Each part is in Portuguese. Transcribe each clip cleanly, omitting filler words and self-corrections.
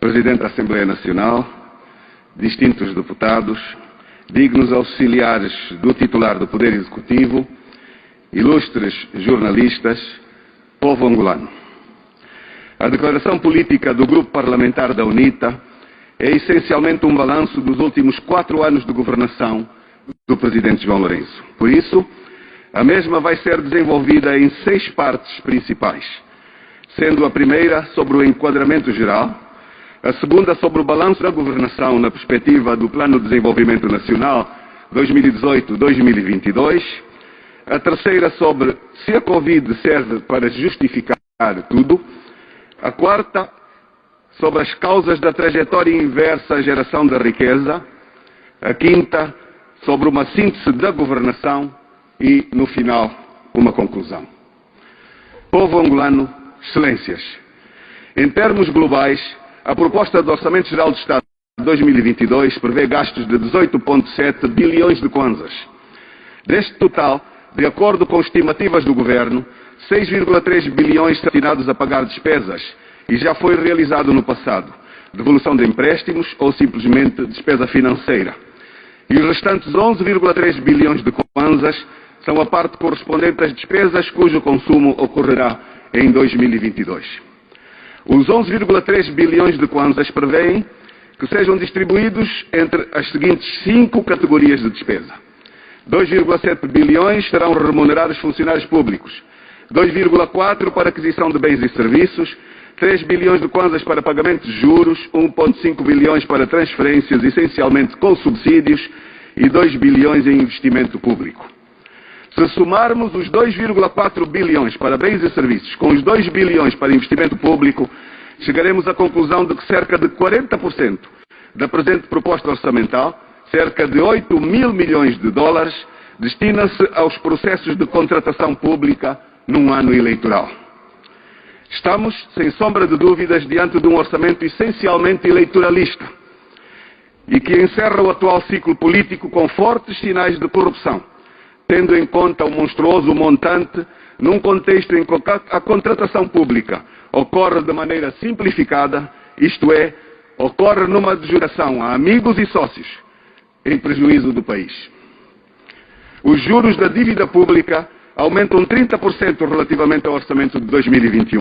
Presidente da Assembleia Nacional, distintos deputados, dignos auxiliares do titular do Poder Executivo, ilustres jornalistas, povo angolano. A declaração política do Grupo Parlamentar da UNITA é essencialmente um balanço dos últimos 4 anos de governação do Presidente João Lourenço. Por isso, a mesma vai ser desenvolvida em 6 partes principais, sendo a primeira sobre o enquadramento geral, a segunda sobre o balanço da governação na perspectiva do Plano de Desenvolvimento Nacional 2018-2022, a terceira sobre se a Covid serve para justificar tudo, a quarta sobre as causas da trajetória inversa à geração da riqueza, a quinta sobre uma síntese da governação e, no final, uma conclusão. Povo angolano, excelências, em termos globais, a proposta do Orçamento Geral do Estado de 2022 prevê gastos de 18,7 bilhões de kwanzas. Deste total, de acordo com estimativas do Governo, 6,3 bilhões são destinados a pagar despesas e já foi realizado no passado, devolução de empréstimos ou simplesmente despesa financeira. E os restantes 11,3 bilhões de kwanzas são a parte correspondente às despesas cujo consumo ocorrerá em 2022. Os 11,3 bilhões de kwanzas prevêem que sejam distribuídos entre as seguintes 5 categorias de despesa. 2,7 bilhões serão remunerados funcionários públicos, 2,4 para aquisição de bens e serviços, 3 bilhões de kwanzas para pagamento de juros, 1,5 bilhões para transferências, essencialmente com subsídios, e 2 bilhões em investimento público. Se somarmos os 2,4 bilhões para bens e serviços com os 2 bilhões para investimento público, chegaremos à conclusão de que cerca de 40% da presente proposta orçamental, cerca de 8 mil milhões de dólares, destina-se aos processos de contratação pública num ano eleitoral. Estamos, sem sombra de dúvidas, diante de um orçamento essencialmente eleitoralista e que encerra o atual ciclo político com fortes sinais de corrupção, tendo em conta o monstruoso montante num contexto em que a contratação pública ocorre de maneira simplificada, isto é, ocorre numa adjudicação a amigos e sócios, em prejuízo do país. Os juros da dívida pública aumentam 30% relativamente ao orçamento de 2021.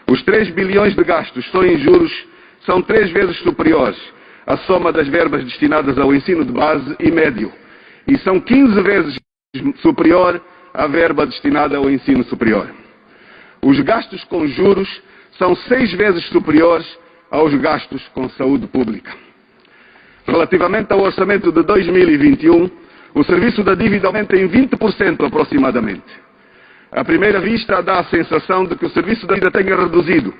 Os 3 bilhões de gastos só em juros são 3 vezes superiores à soma das verbas destinadas ao ensino de base e médio e são 15 vezes superior à verba destinada ao ensino superior. Os gastos com juros são 6 vezes superiores aos gastos com saúde pública. Relativamente ao orçamento de 2021, o serviço da dívida aumenta em 20% aproximadamente. À primeira vista dá a sensação de que o serviço da dívida tenha reduzido,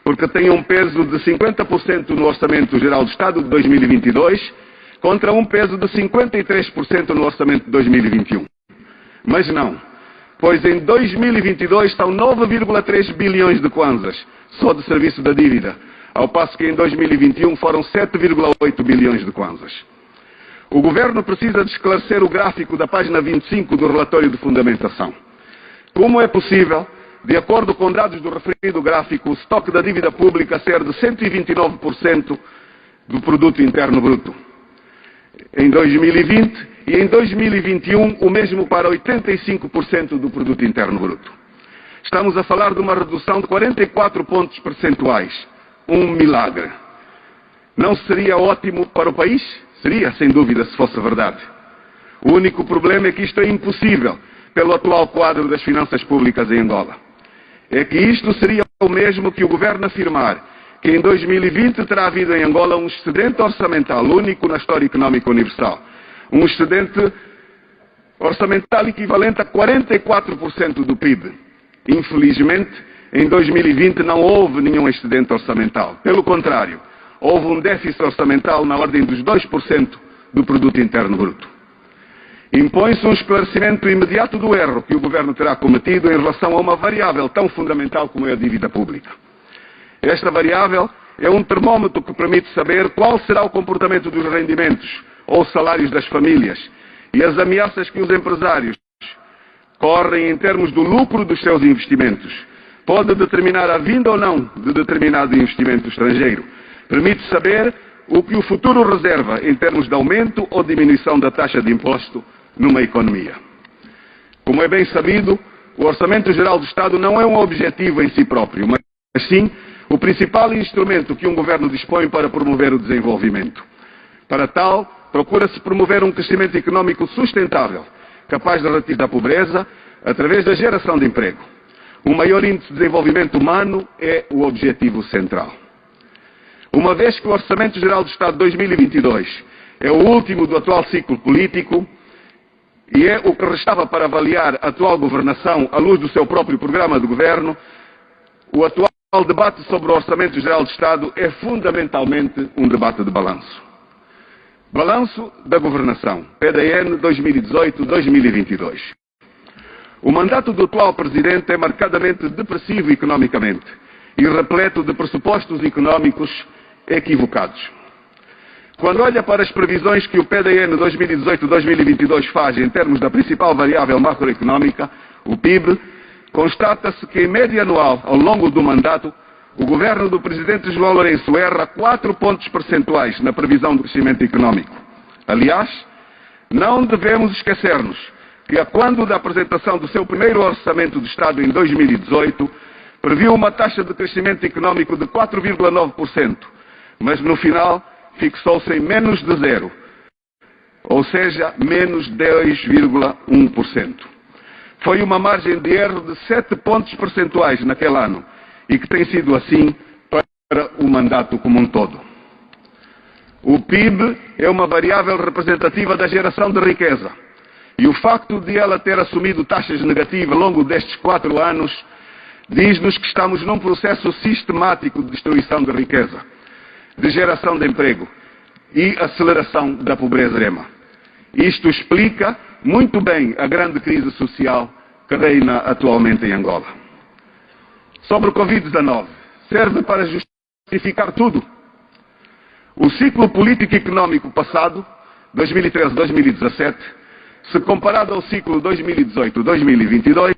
porque tem um peso de 50% no Orçamento Geral do Estado de 2022, contra um peso de 53% no Orçamento de 2021. Mas não, pois em 2022 estão 9,3 bilhões de kwanzas só de serviço da dívida, ao passo que em 2021 foram 7,8 bilhões de kwanzas. O Governo precisa de esclarecer o gráfico da página 25 do relatório de fundamentação. Como é possível, de acordo com dados do referido gráfico, o estoque da dívida pública ser de 129% do produto interno bruto em 2020 e em 2021 o mesmo para 85% do produto interno bruto. Estamos a falar de uma redução de 44 pontos percentuais. Um milagre. Não seria ótimo para o país? Seria, sem dúvida, se fosse verdade. O único problema é que isto é impossível pelo atual quadro das finanças públicas em Angola. É que isto seria o mesmo que o Governo afirmar que em 2020 terá havido em Angola um excedente orçamental único na história económica universal. Um excedente orçamental equivalente a 44% do PIB. Infelizmente, em 2020 não houve nenhum excedente orçamental. Pelo contrário, houve um déficit orçamental na ordem dos 2% do produto interno bruto. Impõe-se um esclarecimento imediato do erro que o Governo terá cometido em relação a uma variável tão fundamental como é a dívida pública. Esta variável é um termômetro que permite saber qual será o comportamento dos rendimentos ou salários das famílias e as ameaças que os empresários correm em termos do lucro dos seus investimentos. Pode determinar a vinda ou não de determinado investimento estrangeiro. Permite saber o que o futuro reserva em termos de aumento ou diminuição da taxa de imposto numa economia. Como é bem sabido, o Orçamento Geral do Estado não é um objetivo em si próprio, mas sim o principal instrumento que um governo dispõe para promover o desenvolvimento. Para tal, procura-se promover um crescimento económico sustentável, capaz de retirar a pobreza através da geração de emprego. Um maior índice de desenvolvimento humano é o objetivo central. Uma vez que o Orçamento Geral do Estado 2022 é o último do atual ciclo político e é o que restava para avaliar a atual governação à luz do seu próprio programa de governo, o atual debate sobre o Orçamento Geral do Estado é fundamentalmente um debate de balanço. Balanço da governação, PDN 2018-2022. O mandato do atual Presidente é marcadamente depressivo economicamente e repleto de pressupostos económicos equivocados. Quando olha para as previsões que o PDN 2018-2022 faz em termos da principal variável macroeconómica, o PIB, constata-se que em média anual, ao longo do mandato, o governo do Presidente João Lourenço erra 4 pontos percentuais na previsão do crescimento económico. Aliás, não devemos esquecer-nos que, a quando da apresentação do seu primeiro orçamento do Estado em 2018, previu uma taxa de crescimento económico de 4,9%, mas no final fixou-se em menos de zero, ou seja, menos 10,1%. Foi uma margem de erro de 7 pontos percentuais naquele ano e que tem sido assim para o mandato como um todo. O PIB é uma variável representativa da geração de riqueza e o facto de ela ter assumido taxas negativas ao longo destes 4 anos diz-nos que estamos num processo sistemático de destruição de riqueza, de geração de emprego e aceleração da pobreza extrema. Isto explica muito bem a grande crise social que reina atualmente em Angola. Sobre o Covid-19, serve para justificar tudo. O ciclo político e económico passado, 2013-2017, se comparado ao ciclo 2018-2022,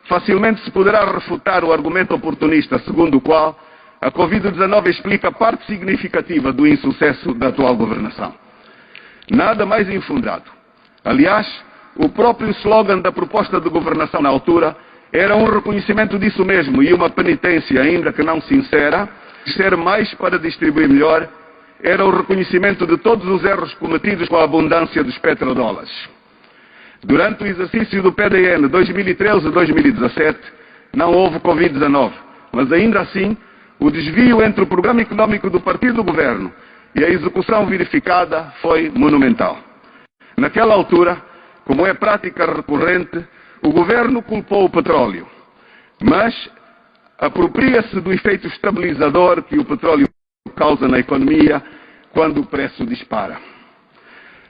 facilmente se poderá refutar o argumento oportunista segundo o qual a Covid-19 explica parte significativa do insucesso da atual governação. Nada mais infundado. Aliás, o próprio slogan da proposta de governação na altura era um reconhecimento disso mesmo e uma penitência, ainda que não sincera, de ser mais para distribuir melhor, era o reconhecimento de todos os erros cometidos com a abundância dos petrodólares. Durante o exercício do PDN 2013-2017, não houve Covid-19, mas ainda assim, o desvio entre o programa económico do partido do governo e a execução verificada foi monumental. Naquela altura, como é prática recorrente, o governo culpou o petróleo, mas apropria-se do efeito estabilizador que o petróleo causa na economia quando o preço dispara.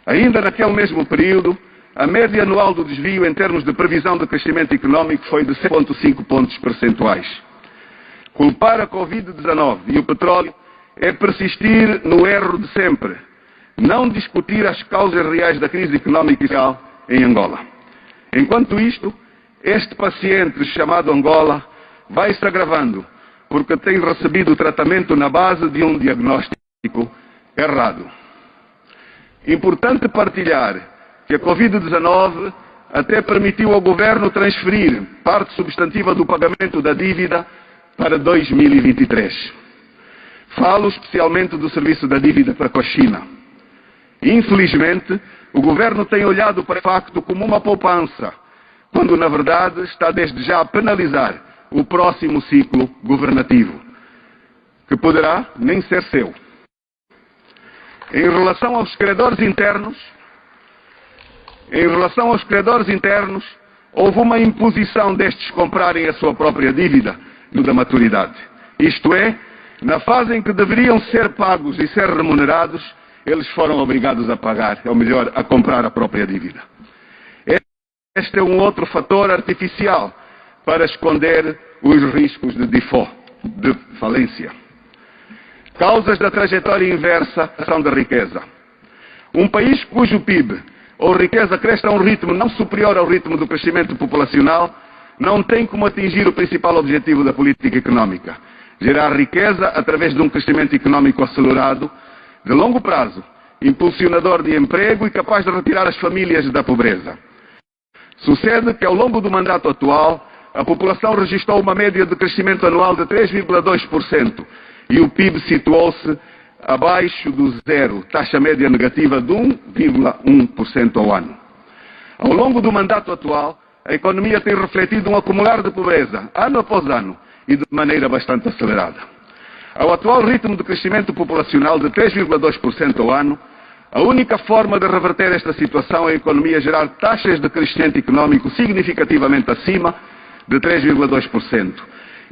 Ainda naquele mesmo período, a média anual do desvio em termos de previsão de crescimento económico foi de 7,5 pontos percentuais. Culpar a Covid-19 e o petróleo é persistir no erro de sempre, não discutir as causas reais da crise económica e social em Angola. Enquanto isto, este paciente chamado Angola vai se agravando porque tem recebido tratamento na base de um diagnóstico errado. Importante partilhar que a Covid-19 até permitiu ao governo transferir parte substantiva do pagamento da dívida para 2023. Falo especialmente do serviço da dívida para com a China. Infelizmente, o governo tem olhado para o facto como uma poupança, quando na verdade está desde já a penalizar o próximo ciclo governativo, que poderá nem ser seu. Em relação aos credores internos, houve uma imposição destes comprarem a sua própria dívida no da maturidade. Isto é, na fase em que deveriam ser pagos e ser remunerados, eles foram obrigados a pagar, ou melhor, a comprar a própria dívida. Este é um outro fator artificial para esconder os riscos de default, de falência. Causas da trajetória inversa são da riqueza. Um país cujo PIB ou riqueza cresce a um ritmo não superior ao ritmo do crescimento populacional não tem como atingir o principal objetivo da política económica, gerar riqueza através de um crescimento econômico acelerado, de longo prazo, impulsionador de emprego e capaz de retirar as famílias da pobreza. Sucede que, ao longo do mandato atual, a população registrou uma média de crescimento anual de 3,2% e o PIB situou-se abaixo do zero, taxa média negativa de 1,1% ao ano. Ao longo do mandato atual, a economia tem refletido um acumular de pobreza, ano após ano, e de maneira bastante acelerada. Ao atual ritmo de crescimento populacional de 3,2% ao ano, a única forma de reverter esta situação é a economia gerar taxas de crescimento econômico significativamente acima de 3,2%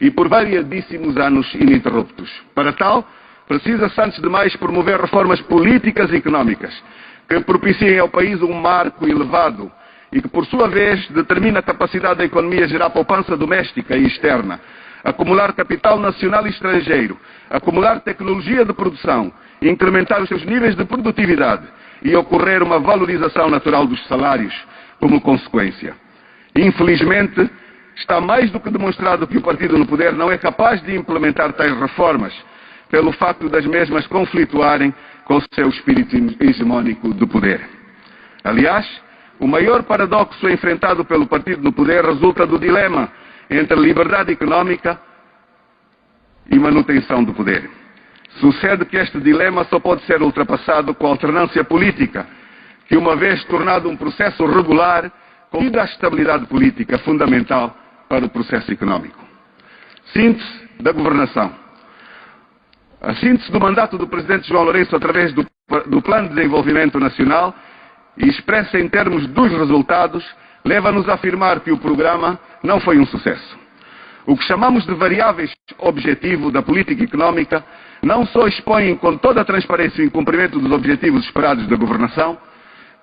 e por variadíssimos anos ininterruptos. Para tal, precisa-se antes de mais promover reformas políticas e económicas que propiciem ao país um marco elevado e que, por sua vez, determina a capacidade da economia a gerar poupança doméstica e externa, acumular capital nacional e estrangeiro, acumular tecnologia de produção, incrementar os seus níveis de produtividade e ocorrer uma valorização natural dos salários como consequência. Infelizmente, está mais do que demonstrado que o partido no poder não é capaz de implementar tais reformas, pelo facto das mesmas conflituarem com o seu espírito hegemónico do poder. Aliás, o maior paradoxo enfrentado pelo partido no poder resulta do dilema entre liberdade econômica e manutenção do poder. Sucede que este dilema só pode ser ultrapassado com a alternância política, que, uma vez tornado um processo regular, convida a estabilidade política fundamental para o processo econômico. Síntese da governação. A síntese do mandato do Presidente João Lourenço através do Plano de Desenvolvimento Nacional e expressa em termos dos resultados, leva-nos a afirmar que o programa não foi um sucesso. O que chamamos de variáveis objetivo da política económica não só expõem com toda a transparência o incumprimento dos objetivos esperados da governação,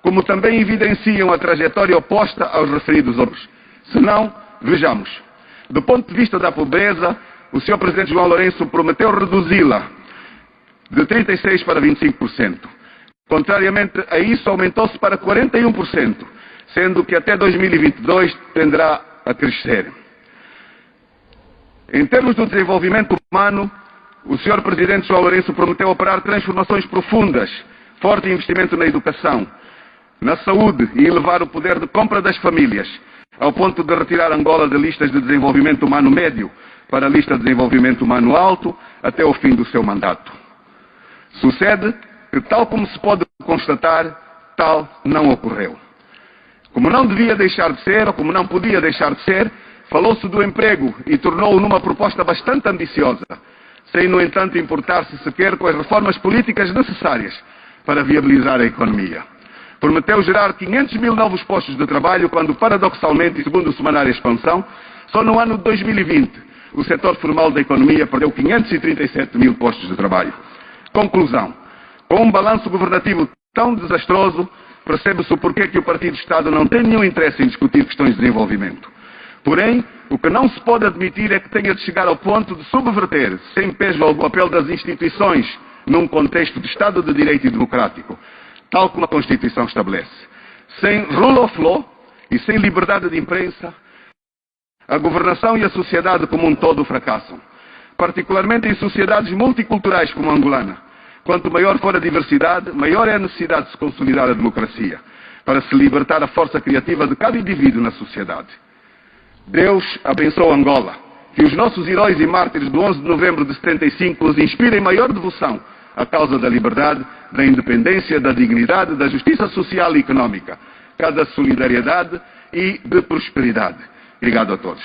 como também evidenciam a trajetória oposta aos referidos outros. Se não, vejamos. Do ponto de vista da pobreza, o Sr. Presidente João Lourenço prometeu reduzi-la de 36% para 25%. Contrariamente a isso, aumentou-se para 41%, sendo que até 2022 tenderá a crescer. Em termos do desenvolvimento humano, o Sr. Presidente João Lourenço prometeu operar transformações profundas, forte investimento na educação, na saúde e elevar o poder de compra das famílias, ao ponto de retirar Angola de listas de desenvolvimento humano médio para a lista de desenvolvimento humano alto até o fim do seu mandato. Sucede que, tal como se pode constatar, tal não ocorreu. Como não devia deixar de ser, ou como não podia deixar de ser, falou-se do emprego e tornou-o numa proposta bastante ambiciosa, sem, no entanto, importar-se sequer com as reformas políticas necessárias para viabilizar a economia. Prometeu gerar 500 mil novos postos de trabalho, quando, paradoxalmente, e segundo o semanário Expansão, só no ano de 2020, o setor formal da economia perdeu 537 mil postos de trabalho. Conclusão. Com um balanço governativo tão desastroso, percebe-se o porquê que o Partido de Estado não tem nenhum interesse em discutir questões de desenvolvimento. Porém, o que não se pode admitir é que tenha de chegar ao ponto de subverter, sem peso algum, o papel das instituições num contexto de Estado de Direito e democrático, tal como a Constituição estabelece. Sem rule of law e sem liberdade de imprensa, a governação e a sociedade como um todo fracassam, particularmente em sociedades multiculturais como a angolana. Quanto maior for a diversidade, maior é a necessidade de se consolidar a democracia, para se libertar a força criativa de cada indivíduo na sociedade. Deus abençoe Angola, que os nossos heróis e mártires do 11 de novembro de 75 nos inspirem maior devoção à causa da liberdade, da independência, da dignidade, da justiça social e económica, cada solidariedade e de prosperidade. Obrigado a todos.